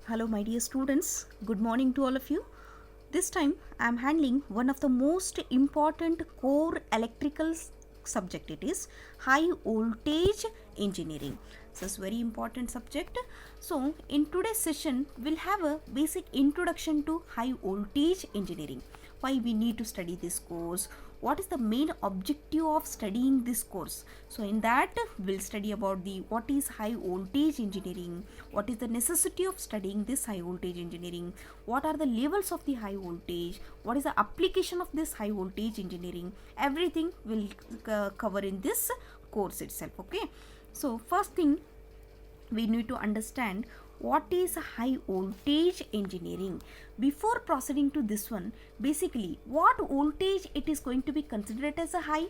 Hello, my dear students. Good morning to all of you. This time I am handling one of the most important core electrical subject. It is high voltage engineering. So it's very important subject. So in today's session we'll have a basic introduction to high voltage engineering. Why we need to study this course, what is the main objective of studying this course. So in that we'll study about the what is high voltage engineering, what is the necessity of studying this high voltage engineering, what are the levels of the high voltage, what is the application of this high voltage engineering. Everything will cover in this course itself. Okay, so first thing we need to understand what is high voltage engineering. Before proceeding to this one, basically what voltage it is going to be considered as a high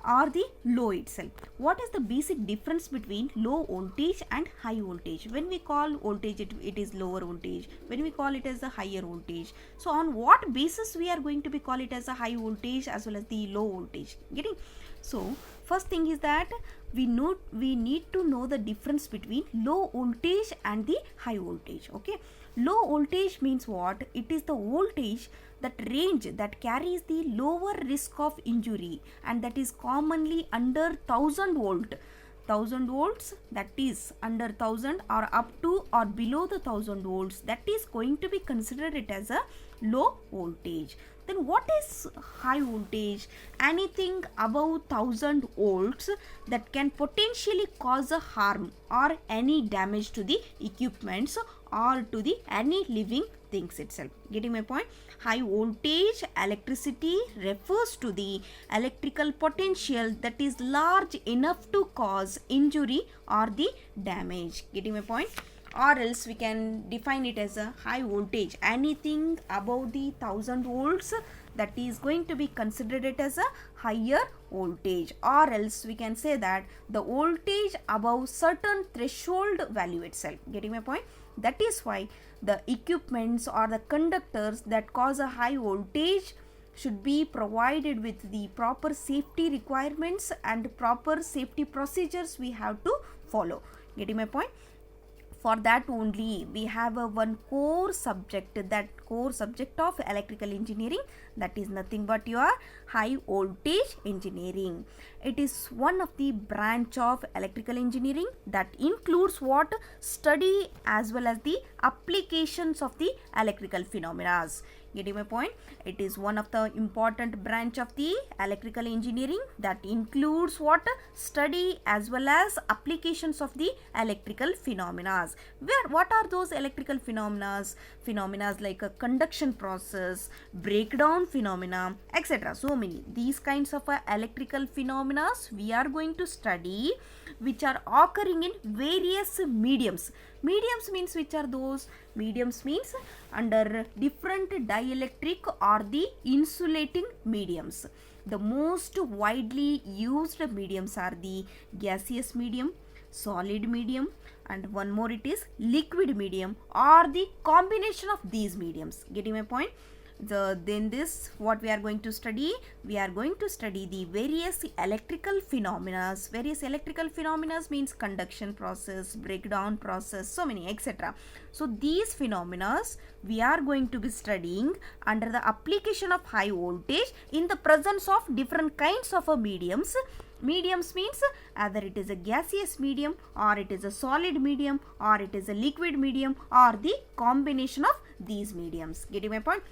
or the low itself. What is the basic difference between low voltage and high voltage? When we call voltage it is lower voltage, when we call it as a higher voltage. So on what basis we are going to be call it as a high voltage as well as the low voltage? Getting? So first thing is that we need to know the difference between low voltage and the high voltage. Okay, low voltage means what? It is the voltage that range that carries the lower risk of injury, and that is commonly under 1000 volts, that is under 1000 or up to or below the 1000 volts, that is going to be considered it as a low voltage. Then what is high voltage? Anything above 1000 volts that can potentially cause a harm or any damage to the equipments or to the any living things itself. Getting my point? High voltage electricity refers to the electrical potential that is large enough to cause injury or the damage. Getting my point? Or else we can define it as a high voltage, anything above the 1000 volts, that is going to be considered it as a higher voltage. Or else we can say that the voltage above certain threshold value itself. Getting my point? That is why the equipments or the conductors that cause a high voltage should be provided with the proper safety requirements and proper safety procedures we have to follow. Getting my point? For that only we have a one core subject, that core subject of electrical engineering, that is nothing but your high voltage engineering. It is one of the branch of electrical engineering that includes what? Study as well as the applications of the electrical phenomena. Getting my point? It is one of the important branch of the electrical engineering that includes what? Study as well as applications of the electrical phenomena. What are those electrical phenomena? Phenomena like a conduction process, breakdown phenomena, etc. So many these kinds of electrical phenomena we are going to study, which are occurring in various mediums. Mediums means which are those? Mediums means under different dielectric or the insulating mediums. The most widely used mediums are the gaseous medium, solid medium, and one more it is liquid medium, or the combination of these mediums. Getting my point? Then this what we are going to study? We are going to study the various electrical phenomena. Various electrical phenomena means conduction process, breakdown process, so many etc. So these phenomena we are going to be studying under the application of high voltage in the presence of different kinds of mediums. Mediums means either it is a gaseous medium, or it is a solid medium, or it is a liquid medium, or the combination of these mediums. Getting my point?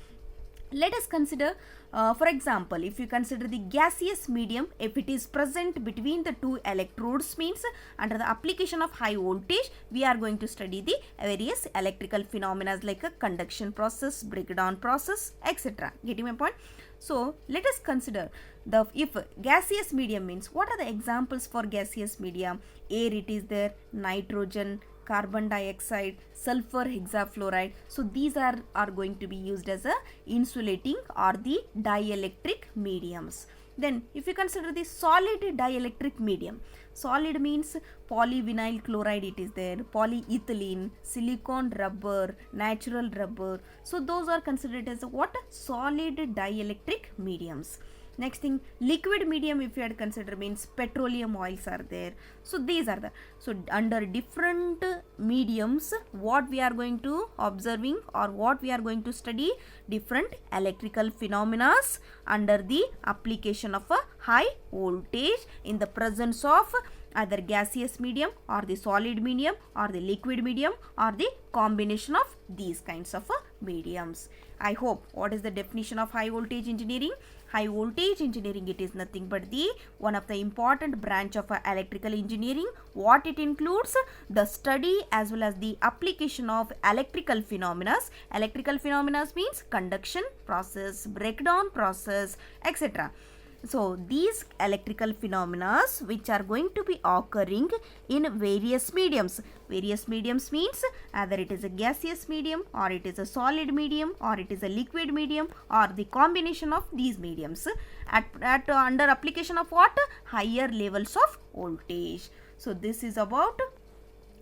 Let us consider, for example, if you consider the gaseous medium, if it is present between the two electrodes, means under the application of high voltage, we are going to study the various electrical phenomena like a conduction process, breakdown process, etc. Getting my point? So let us consider the if gaseous medium means what are the examples for gaseous medium? Air it is there, nitrogen, carbon dioxide, sulfur hexafluoride. So these are going to be used as a insulating or the dielectric mediums. Then if you consider the solid dielectric medium, solid means polyvinyl chloride it is there, polyethylene, silicon rubber, natural rubber. So those are considered as what? Solid dielectric mediums. Next thing, liquid medium, if you had consider, means petroleum oils are there. So these are the, so under different mediums, what we are going to observing or what we are going to study, different electrical phenomena under the application of a high voltage in the presence of either gaseous medium or the solid medium or the liquid medium or the combination of these kinds of mediums. I hope what is the definition of high voltage engineering? High voltage engineering, it is nothing but the one of the important branch of electrical engineering. What it includes? The study as well as the application of electrical phenomena. Electrical phenomena means conduction process, breakdown process, etc. So these electrical phenomena which are going to be occurring in various mediums. Various mediums means either it is a gaseous medium or it is a solid medium or it is a liquid medium or the combination of these mediums at under application of what? Higher levels of voltage. So this is about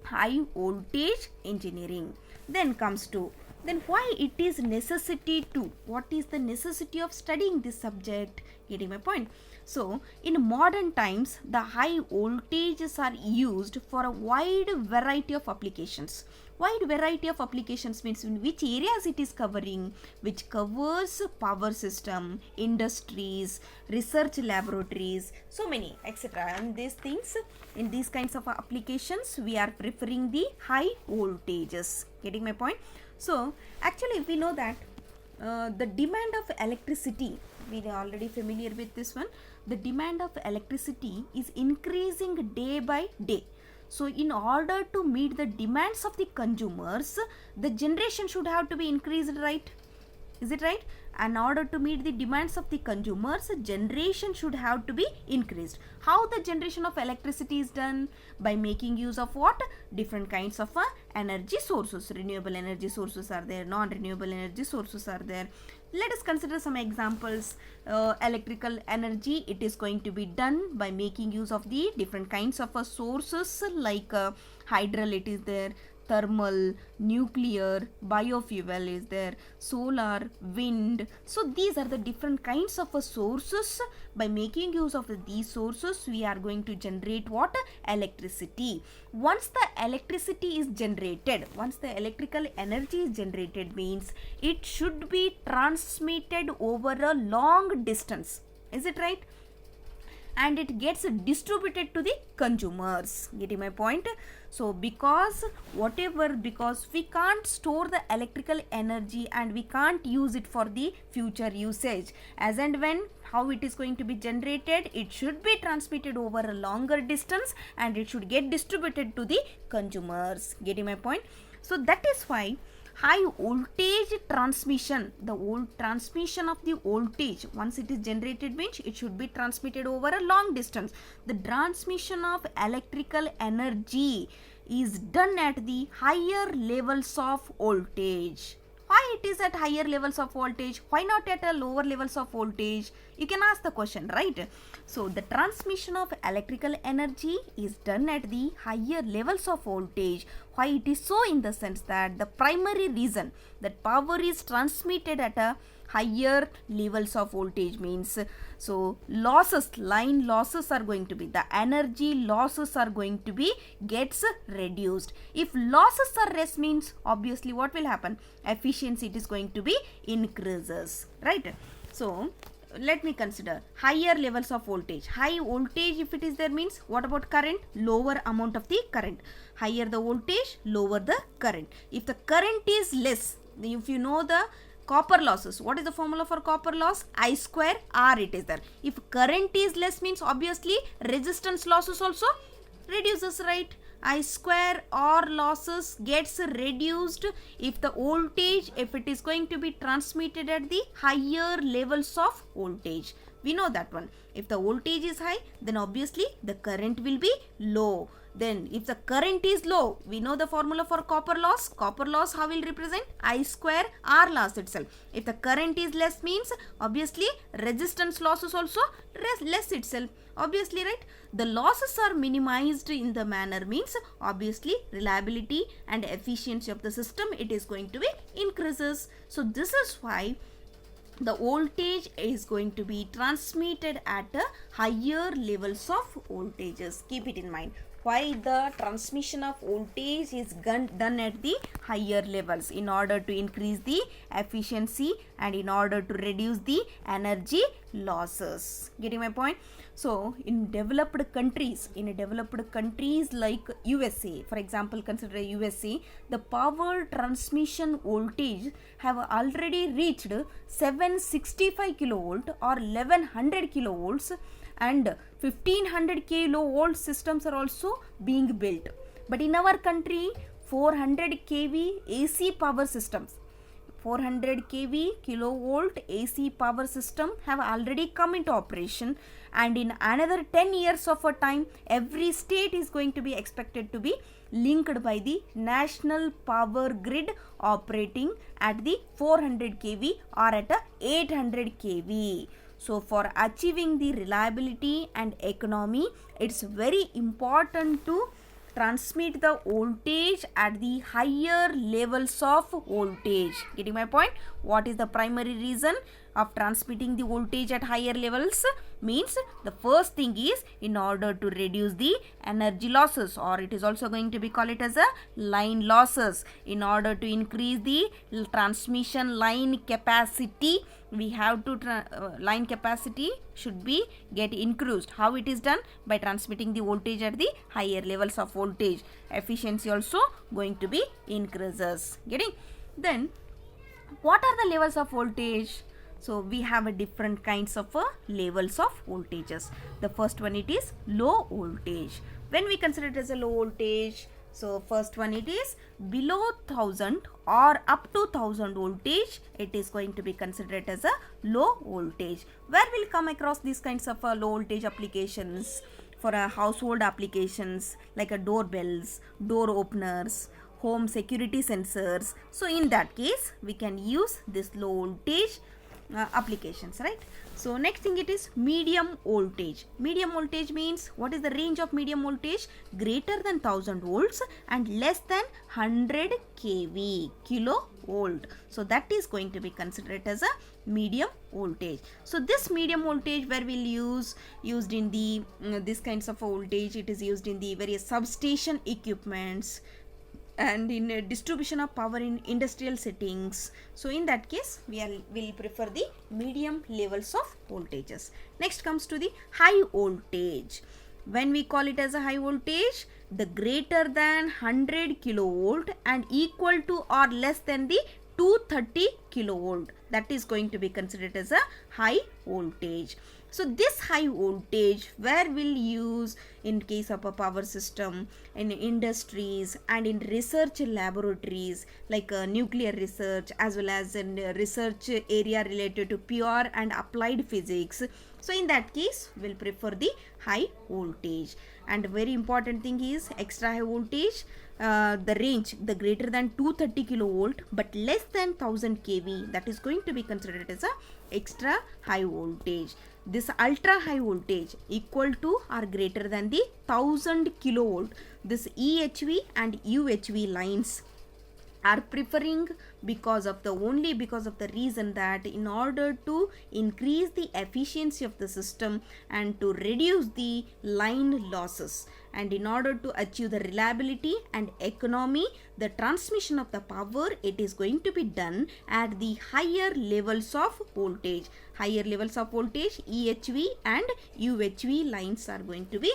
high voltage engineering. Then comes to, then why it is necessity to, what is the necessity of studying this subject? Getting my point? So in modern times, the high voltages are used for a wide variety of applications. Wide variety of applications means in which areas it is covering, which covers power system, industries, research laboratories, so many, etc. And these things, in these kinds of applications, we are preferring the high voltages. Getting my point? So actually we know that the demand of electricity, we are already familiar with this one, the demand of electricity is increasing day by day. So in order to meet the demands of the consumers, the generation should have to be increased, right? Is it right? In order to meet the demands of the consumers, generation should have to be increased. How the generation of electricity is done? By making use of what? Different kinds of energy sources. Renewable energy sources are there, non-renewable energy sources are there. Let us consider some examples. Electrical energy, it is going to be done by making use of the different kinds of sources like hydro, it is there, thermal, nuclear, biofuel is there, solar, wind. So these are the different kinds of sources. By making use of these sources, we are going to generate what? Electricity. Once the electricity is generated, once the electrical energy is generated, means it should be transmitted over a long distance. Is it right? And it gets distributed to the consumers. Getting my point? So because we can't store the electrical energy and we can't use it for the future usage. As and when how it is going to be generated, it should be transmitted over a longer distance and it should get distributed to the consumers. Getting my point? So that is why high voltage transmission, the transmission of the voltage, once it is generated, means it should be transmitted over a long distance. The transmission of electrical energy is done at the higher levels of voltage. Why it is at higher levels of voltage? Why not at a lower levels of voltage? You can ask the question, right? So the transmission of electrical energy is done at the higher levels of voltage. Why it is so? In the sense that the primary reason that power is transmitted at a higher levels of voltage means, so losses, line losses are going to be, the energy losses are going to be gets reduced. If losses are less, means obviously what will happen? Efficiency, it is going to be increases, right? So let me consider higher levels of voltage. High voltage, if it is there, means what about current? Lower amount of the current. Higher the voltage, lower the current. If the current is less, if you know the copper losses, what is the formula for copper loss? I square R, it is there. If current is less, means obviously resistance losses also reduces, right? I square R losses gets reduced if the voltage, if it is going to be transmitted at the higher levels of voltage. We know that one. If the voltage is high, then obviously the current will be low. Then if the current is low, we know the formula for copper loss. Copper loss, how will represent? I square R loss itself. If the current is less, means obviously resistance loss is also less itself. Obviously, right? The losses are minimized in the manner, means obviously reliability and efficiency of the system, it is going to be increases. So this is why the voltage is going to be transmitted at a higher levels of voltages. Keep it in mind. Why the transmission of voltage is done at the higher levels? In order to increase the efficiency and in order to reduce the energy losses. Getting my point? So in developed countries like USA, for example, consider USA, the power transmission voltage have already reached 765 kilovolt or 1100 kilovolts, and 1500 kilovolt systems are also being built. But in our country, 400 kV AC power systems, 400 kV kilovolt AC power system have already come into operation, and in another 10 years of a time, every state is going to be expected to be linked by the national power grid operating at the 400 kV or at a 800 kV. So for achieving the reliability and economy, it's very important to transmit the voltage at the higher levels of voltage. Getting my point? What is the primary reason of transmitting the voltage at higher levels? Means the first thing is in order to reduce the energy losses, or it is also going to be called it as a line losses. In order to increase the transmission line capacity, we have to line capacity should be get increased. How it is done? By transmitting the voltage at the higher levels of voltage. Efficiency also going to be increases. Getting? Then what are the levels of voltage? So we have a different kinds of levels of voltages. The first one, it is low voltage. When we consider it as a low voltage, so first one, it is below 1000 or up to 1000 voltage, it is going to be considered as a low voltage. Where we'll come across these kinds of low voltage applications? For household applications like doorbells, door openers, home security sensors. So in that case, we can use this low voltage applications, right? So next thing, it is medium voltage. Medium voltage means, what is the range of medium voltage? Greater than 1000 volts and less than 100 kV, kilovolt. So that is going to be considered as a medium voltage. So this medium voltage where we'll used in the this kinds of voltage, it is used in the various substation equipments and in distribution of power in industrial settings. So in that case, will prefer the medium levels of voltages. Next comes to the high voltage. When we call it as a high voltage, the greater than 100 kilovolt and equal to or less than the 230 kilovolt, that is going to be considered as a high voltage. So this high voltage where we'll use in case of a power system, in industries and in research laboratories like nuclear research, as well as in research area related to pure and applied physics. So in that case, we'll prefer the high voltage. And very important thing is extra high voltage, the range, the greater than 230 kilovolt but less than 1000 kV, that is going to be considered as a extra high voltage. This ultra high voltage equal to or greater than the 1000 kilovolt, this EHV and UHV lines are preferring because of the reason that in order to increase the efficiency of the system and to reduce the line losses, and in order to achieve the reliability and economy, the transmission of the power, it is going to be done at the higher levels of voltage. Higher levels of voltage, EHV and UHV lines are going to be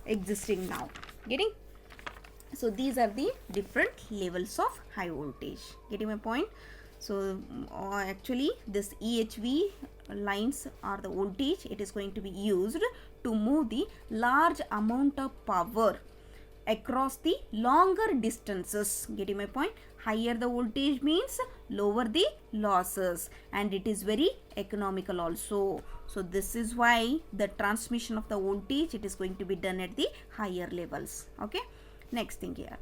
existing now. Getting? So these are the different levels of high voltage. Getting my point? So actually this EHV lines are the voltage, it is going to be used to move the large amount of power across the longer distances. Getting my point? Higher the voltage means lower the losses, and it is very economical also. So this is why the transmission of the voltage, it is going to be done at the higher levels. Okay. Next thing here.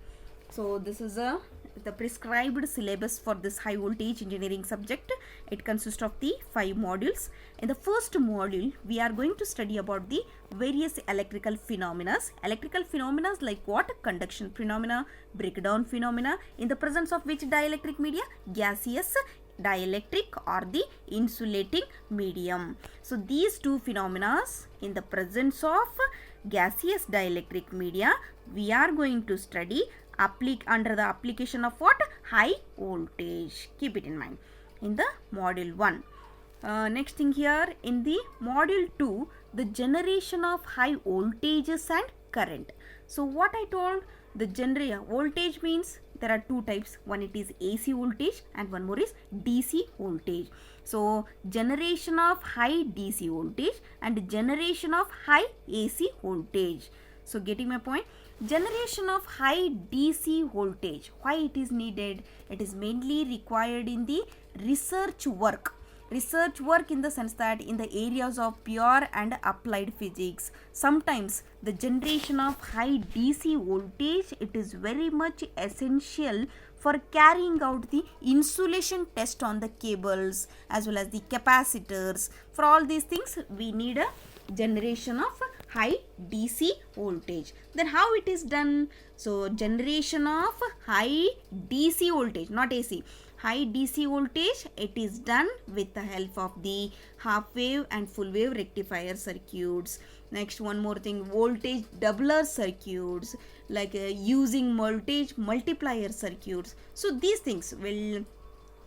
So this is the prescribed syllabus for this high voltage engineering subject. It consists of the 5 modules. In the first module, we are going to study about the various electrical phenomena. Electrical phenomena like what? Conduction phenomena, breakdown phenomena, in the presence of which dielectric media? Gaseous dielectric or the insulating medium. So these two phenomena, in the presence of gaseous dielectric media, we are going to study under the application of what? High voltage. Keep it in mind in the module 1. Next thing here, in the module 2, the generation of high voltages and current. So what I told, the voltage means there are two types. One, it is AC voltage and one more is DC voltage. So generation of high DC voltage and generation of high AC voltage. So getting my point? Generation of high DC voltage, why it is needed? It is mainly required in the research work in the sense that in the areas of pure and applied physics, sometimes the generation of high DC voltage, it is very much essential for carrying out the insulation test on the cables as well as the capacitors. For all these things we need a generation of high DC voltage. Then how it is done? So generation of high DC voltage, not AC, high DC voltage, it is done with the help of the half wave and full wave rectifier circuits. Next, one more thing, voltage doubler circuits, like using voltage multiplier circuits. So these things will,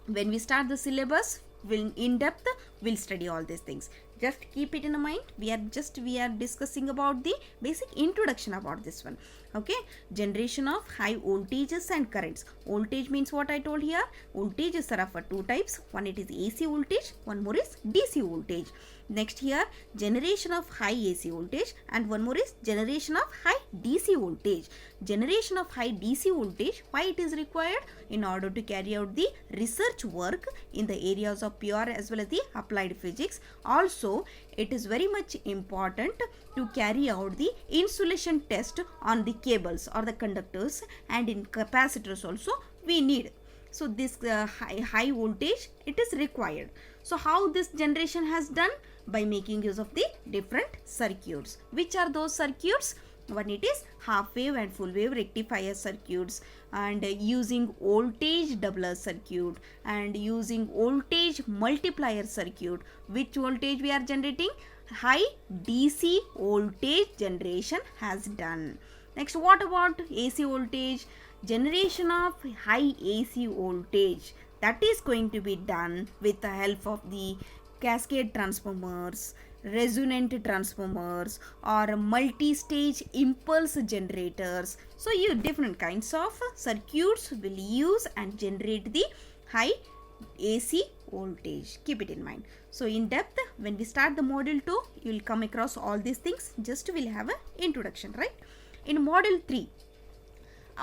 when we start the syllabus, will in depth, we'll study all these things. Just keep it in mind. We are discussing about the basic introduction about this one. Okay, generation of high voltages and currents. Voltage means what I told here. Voltages are of two types. One, it is AC voltage, one more is DC voltage. Next here, generation of high AC voltage and one more is generation of high DC voltage. Generation of high DC voltage, why it is required? In order to carry out the research work in the areas of pure as well as the applied physics. Also, it is very much important to carry out the insulation test on the cables or the conductors, and in capacitors also we need. So this high voltage, it is required. So how this generation has done? By making use of the different circuits. Which are those circuits? One, it is half wave and full wave rectifier circuits, and using voltage doubler circuit and using voltage multiplier circuit. Which voltage we are generating? High DC voltage generation has done. Next, what about AC voltage? Generation of high AC voltage, that is going to be done with the help of the cascade transformers, resonant transformers, or multi-stage impulse generators. So you different kinds of circuits will use and generate the high AC voltage. Keep it in mind. So in depth, when we start the module 2, you will come across all these things. Just we'll have an introduction, right? In module 3,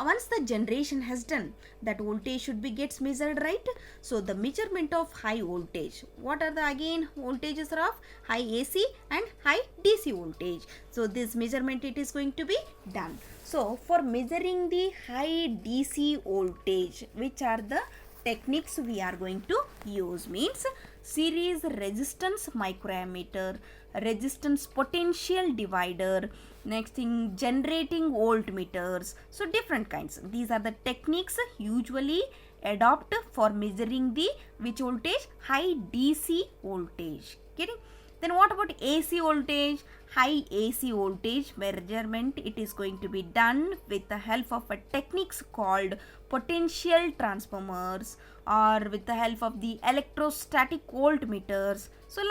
once the generation has done, that voltage should be gets measured, right? So the measurement of high voltage, what are the again voltages are of high AC and high DC voltage. So this measurement, it is going to be done. So for measuring the high DC voltage, which are the techniques we are going to use? Means series resistance microammeter, resistance potential divider, next thing generating voltmeters. So different kinds. These are the techniques usually adopt for measuring the which voltage? High DC voltage. Getting? Then what about AC voltage? High AC voltage measurement, it is going to be done with the help of a techniques called potential transformers, or with the help of the electrostatic voltmeters. So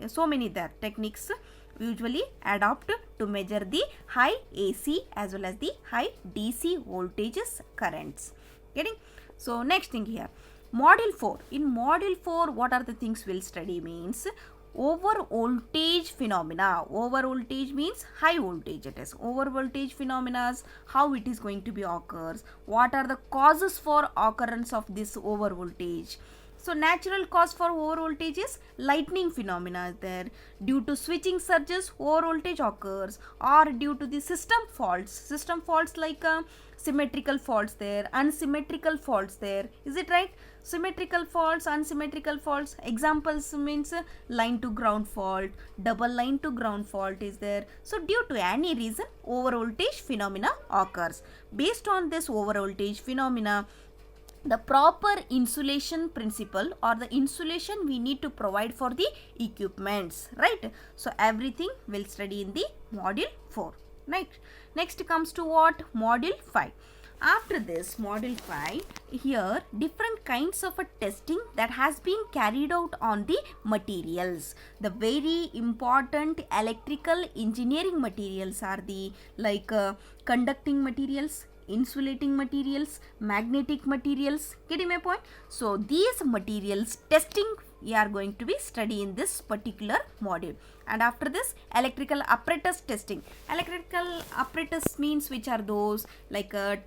so many there techniques usually adopt to measure the high AC as well as the high DC voltages currents. Getting? So next thing here, module 4. In module 4, what are the things we'll study? Means over voltage phenomena. Over voltage means high voltage, it is. Over voltage phenomena, how it is going to be occurs, what are the causes for occurrence of this over voltage. So natural cause for over voltage is lightning phenomena is there. Due to switching surges, over voltage occurs, or due to the system faults like symmetrical faults there, unsymmetrical faults there. Is it right? Symmetrical faults, unsymmetrical faults. Examples means line to ground fault, double line to ground fault is there. So due to any reason, over voltage phenomena occurs. Based on this over voltage phenomena, the proper insulation principle or the insulation we need to provide for the equipments, right? So everything we'll study in the module 4. Next comes to what? Module 5. After this module 5, here different kinds of a testing that has been carried out on the materials. The very important electrical engineering materials are the conducting materials, insulating materials, magnetic materials. Getting my point? So these materials testing we are going to be studying in this particular module. And after this, electrical apparatus testing. Electrical apparatus means which are those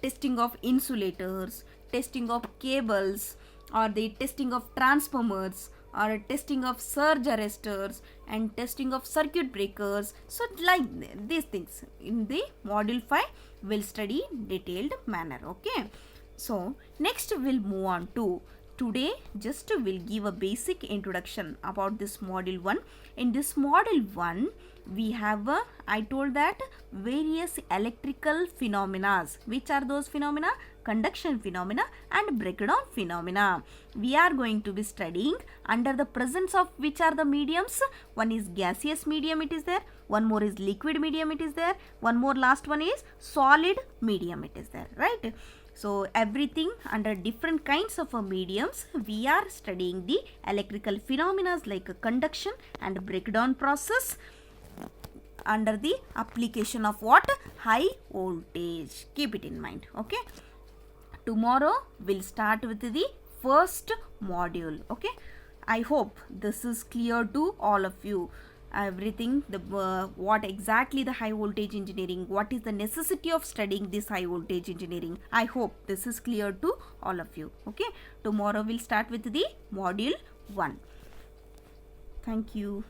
testing of insulators, testing of cables, or the testing of transformers, or testing of surge arresters, and testing of circuit breakers. So like these things in the module 5 we'll study detailed manner. Okay, so next we'll move on to today. Just will give a basic introduction about this module 1. In this module 1 we have I told that various electrical phenomena. Which are those phenomena? Conduction phenomena and breakdown phenomena. We are going to be studying under the presence of which are the mediums. One is gaseous medium, it is there. One more is liquid medium, it is there. One more, last one is solid medium, it is there, right? So everything under different kinds of mediums we are studying the electrical phenomena like conduction and breakdown process under the application of what? High voltage. Keep it in mind. Okay, tomorrow we'll start with the first module. Okay, I hope this is clear to all of you. Everything, the what exactly the high voltage engineering, what is the necessity of studying this high voltage engineering. I hope this is clear to all of you. Okay, tomorrow we'll start with the module 1. Thank you.